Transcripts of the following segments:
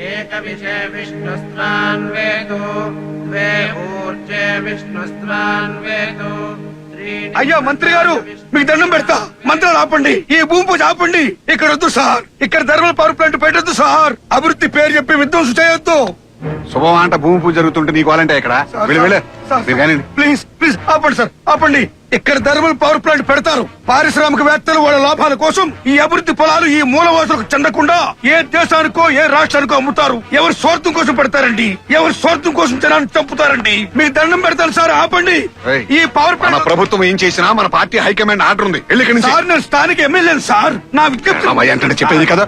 ఏకవిషే విష్ణుస్వాన్వేదో ద్వే ఊర్జే విష్ణుస్వాన్వేదో. అయ్యా మంత్రి గారు, మీకు దండం పెడతా, మంత్రాలు ఆపండి, ఈ భూమి పూజ ఆపండి. ఇక్కడ వద్దు సార్, ఇక్కడ థర్మల్ పవర్ ప్లాంట్ పెట్టొద్దు సార్. అభివృద్ధి పేరు చెప్పి విధ్వంసం చేయొద్దు. శుభమంట భూమి పూజ జరుగుతుంటే నీకు వాళ్ళంటే ఇక్కడ ప్లీజ్ ప్లీజ్ ఆపండి సార్, ఆపండి. ఇక్కడ థర్మల్ పవర్ ప్లాంట్ పెడతారు. పారిశ్రామికవేత్తలు వాళ్ళ లాభాల కోసం ఈ అభివృద్ధి పొలాలు ఈ మూలవాసులకు చెందకుండా ఏ దేశానికో ఏ రాష్ట్రానికో అమ్ముతారు. ఎవరి స్వార్థం కోసం పెడతారండి, ఎవరి స్వార్థం కోసం జనాన్ని చంపుతారండి. మీకు దండం పెడతారు సార్, ఆపండి. ఈ పవర్ ప్లాంట్ ప్రభుత్వం ఏం చేసినా మన పార్టీ హైకమాండ్ ఆర్డర్ ఉంది. సార్ నేను స్థానిక ఎమ్మెల్యేను సార్, నా విజ్ఞప్తి చెప్పేది కదా.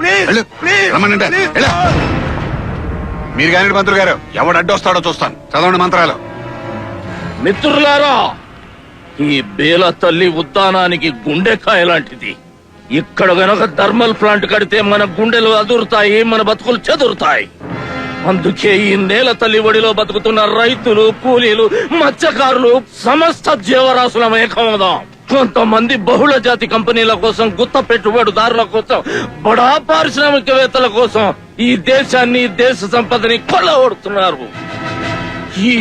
మీరు కానీ మంత్రులు గారు, ఎవడు అడ్డొస్తాడో చూస్తాను. చదవండి మంత్రాలు. మిత్రులారా, ఈ బేల తల్లి ఉద్దానానికి గుండెకాయ లాంటిది. ఇక్కడ గనక థర్మల్ ప్లాంట్ కడితే మన గుండెలు అదురుతాయి, మన బతుకులు చెదురుతాయి. అందుకే ఈ నేల తల్లి ఒడిలో బతుకుతున్న రైతులు, కూలీలు, మత్స్యకారులు సమస్త జీవరాశులం ఏకమవుదాం. కొంతమంది బహుళ జాతి కంపెనీల కోసం, గుత్త పెట్టుబడిదారుల కోసం, బడా పారిశ్రామికవేత్తల కోసం ఈ దేశాన్ని, దేశ సంపదని కొల్లగొడుతున్నారు. ఈ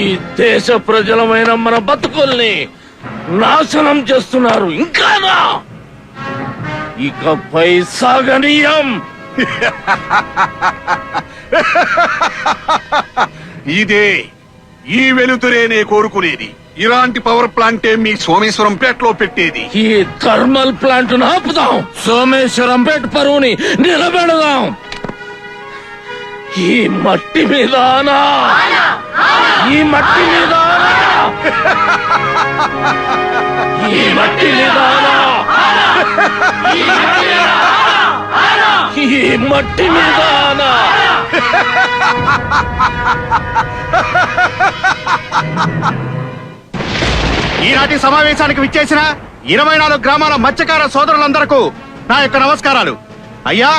దేశ ప్రజలమైన మన బతుకుల్ని నాశనం చేస్తున్నారు. ఇంకానా ఇకపై సాగనీయం. ఇదే ఈ వెలుతురేనే కోరుకునేది. ఇలాంటి పవర్ ప్లాంటే మీ సోమేశ్వరం పేటలో పెట్టేది. ఈ థర్మల్ ప్లాంట్ ఆపుదాం, సోమేశ్వరం పేట పరువుని నిలబెడదాం. ఈ మట్టి మీద ఈ మట్టి మీద ఈ మట్టి మీద ఈ మట్టి మీద ఈనాటి సమావేశానికి విచ్చేసిన 24 గ్రామాల మత్స్యకార సోదరులందరకు నా యొక్క నమస్కారాలు. అయ్యా,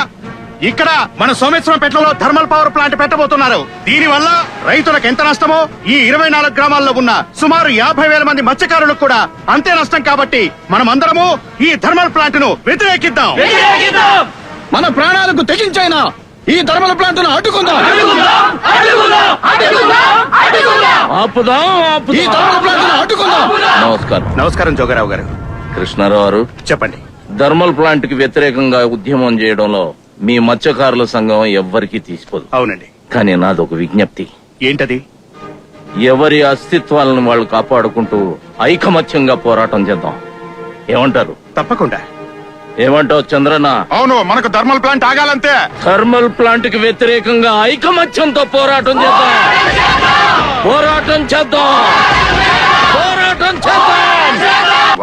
ఇక్కడ మన సోమేశ్వరం పెట్లలో థర్మల్ పవర్ ప్లాంట్ పెట్టబోతున్నారు. దీనివల్ల రైతులకు ఎంత నష్టమో ఈ 24 గ్రామాల్లో ఉన్న సుమారు 50,000 మంది మత్స్యకారులకు కూడా అంతే నష్టం. కాబట్టి మనమందరము ఈ థర్మల్ ప్లాంట్ ను వ్యతిరేకిద్దాం. మన ప్రాణాలకు తెగించైనా ఈ థర్మల్ ప్లాంట్ ను అడ్డుకుందాం. నమస్కారం. నమస్కారం జోగారావు గారు. కృష్ణారావు గారు చెప్పండి. థర్మల్ ప్లాంట్ కి వ్యతిరేకంగా ఉద్యమం చేయడంలో మీ మత్స్యకారుల సంఘం ఎవ్వరికీ తీసిపోదు. అవునండి. కానీ నాదొక విజ్ఞప్తి. ఏంటది? ఎవరి అస్తిత్వాలను వాళ్ళు కాపాడుకుంటూ ఐకమత్యంగా పోరాటం చేద్దాం. ఏమంటారు? తప్పకుండా. ఏమంటావు చంద్రన్న? అవును, మనకు థర్మల్ ప్లాంట్ ఆగాలంతే. థర్మల్ ప్లాంట్ కి వ్యతిరేకంగా ఐకమత్యంతో పోరాటం చేద్దాం. పోరాటం చేద్దాం. పోరాటం చేద్దాం.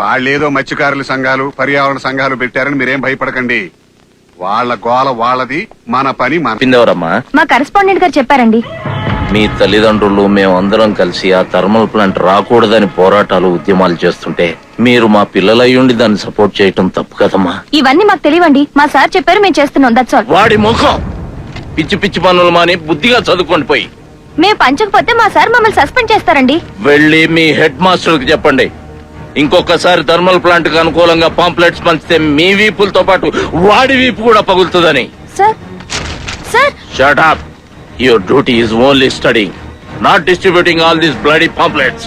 వాళ్ళేదో మత్స్యకారుల సంఘాలు, పర్యావరణ సంఘాలు పెట్టారని మీరేం భయపడకండి. వాళ్ళ గోల వాళ్ళది, మన పని మనవరమ్మా. మా కరెస్పాండెంట్ గారు చెప్పారండి. మీ తల్లిదండ్రులు మేమందరం కలిసి ఆ థర్మల్ ప్లాంట్ రాకూడదని పోరాటాలు, ఉద్యమాలు చేస్తుంటే మీరు మా పిల్లలయ్యుండి దాన్ని సపోర్ట్ చేయటం తప్పు కదమ్మా. ఇవన్నీ మాకు తెలియండి. మా సార్ చెప్పారు, మేము చేస్తున్నాం. That's all. వాడి ముఖం. పిచ్చి పిచ్చి పనులు మాని బుద్ధిగా చదువుకొని పోయి. మేము పంచకపోతే మా సార్ మమ్మల్ని సస్పెండ్ చేస్తారండి. వెళ్ళి మీ హెడ్ మాస్టర్ కి చెప్పండి. ఇంకొకసారి థర్మల్ ప్లాంట్ కు అనుకూలంగా పాంప్లెట్స్ పంచితే మీ వీపులతో పాటు వాడి వీపు కూడా పగులుతుందని. Sir sir shut up. Your duty is only studying, not distributing all these bloody pamphlets.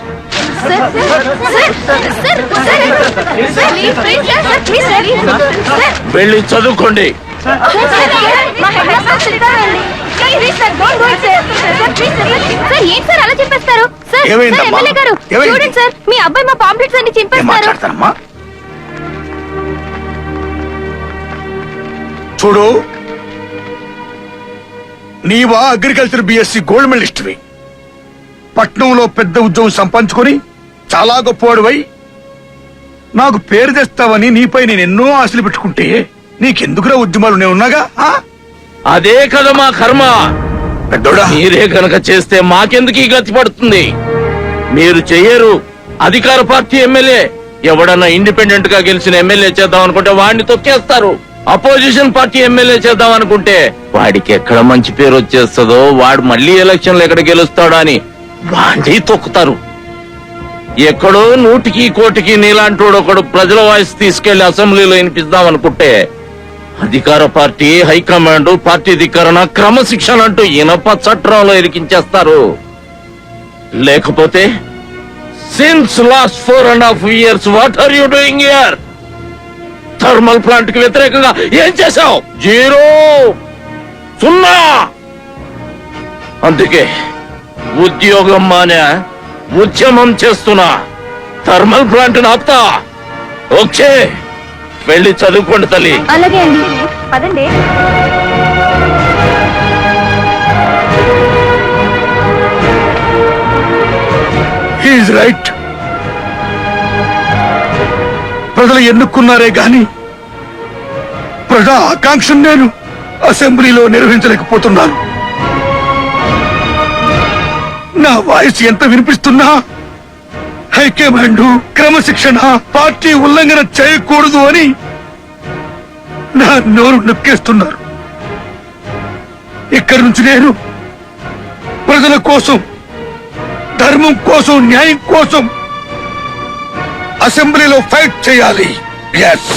వెళ్ళి చదువుకోండి. చూడండి సార్, మీ అబ్బాయి మా పాంప్లెట్స్ అన్ని చింపేస్తారు. చూడు, నీవా అగ్రికల్చర్ బిఎస్సి గోల్డ్ మెడలిస్ట్వి. పట్నంలో పెద్ద ఉద్యోగం సంపాదించుకొని చాలా గొప్పవాడువై నాకు పేరు తెస్తావని నీపై నేను ఎన్నో ఆశలు పెట్టుకుంటే నీకెందుకురా ఉద్యమాలు నేను ఉన్నాగా? అదే కదా మా కర్మ. పెద్దోడా, మీరే కనుక చేస్తే మాకెందుకు ఈ గతి పడుతుంది? మీరు చెయ్యరు. అధికార పార్టీ ఎమ్మెల్యే ఎవడన్నా ఇండిపెండెంట్ గా గెలిచిన ఎమ్మెల్యే చేద్దాం అనుకుంటే వాడిని తొక్కేస్తారు. అపోజిషన్ పార్టీ ఎమ్మెల్యే చేద్దాం అనుకుంటే వాడికి ఎక్కడ మంచి పేరు వచ్చేస్తుందో, వాడు మళ్ళీ ఎలక్షన్లు ఎక్కడ గెలుస్తాడో అని వాడిని తొక్కుతారు. ఎక్కడో 100కి 1 కోటికి నీలాంటోడు ఒకడు ప్రజల వాయిస్ తీసుకెళ్లి అసెంబ్లీలో వినిపిద్దాం అనుకుంటే అధికార పార్టీ హైకమాండ్ పార్టీ ధిక్కరణ క్రమశిక్షణ అంటూ ఇనప చట్రంలో ఇరికించేస్తారు. లేకపోతే since last 4.5 years what are you doing here? Thermal plant కి వ్యతిరేకంగా ఏం చేశావు? 0, 0. అందుకే ఉద్యోగం మానే ఉద్యమం చేస్తున్నా. Thermal plant ఆపుతా. ఓకే, వెళ్ళి చదువుకోండి తల్లి. అలాగే అండి, పదండి. He is right. ప్రజలు ఎన్నుకున్నారే గాని ప్రజా ఆకాంక్షను నేను అసెంబ్లీలో నిర్వహించలేకపోతున్నాను. నా వాయిస్ ఎంత వినిపిస్తున్నా హైకమాండ్ క్రమశిక్షణ పార్టీ ఉల్లంఘన చేయకూడదు అని నా నోరు నొక్కేస్తున్నారు. ఇక్కడి నుంచి నేను ప్రజల కోసం, ధర్మం కోసం, న్యాయం కోసం అసెంబ్లీలో ఫైట్ చేయాలి. ఎస్.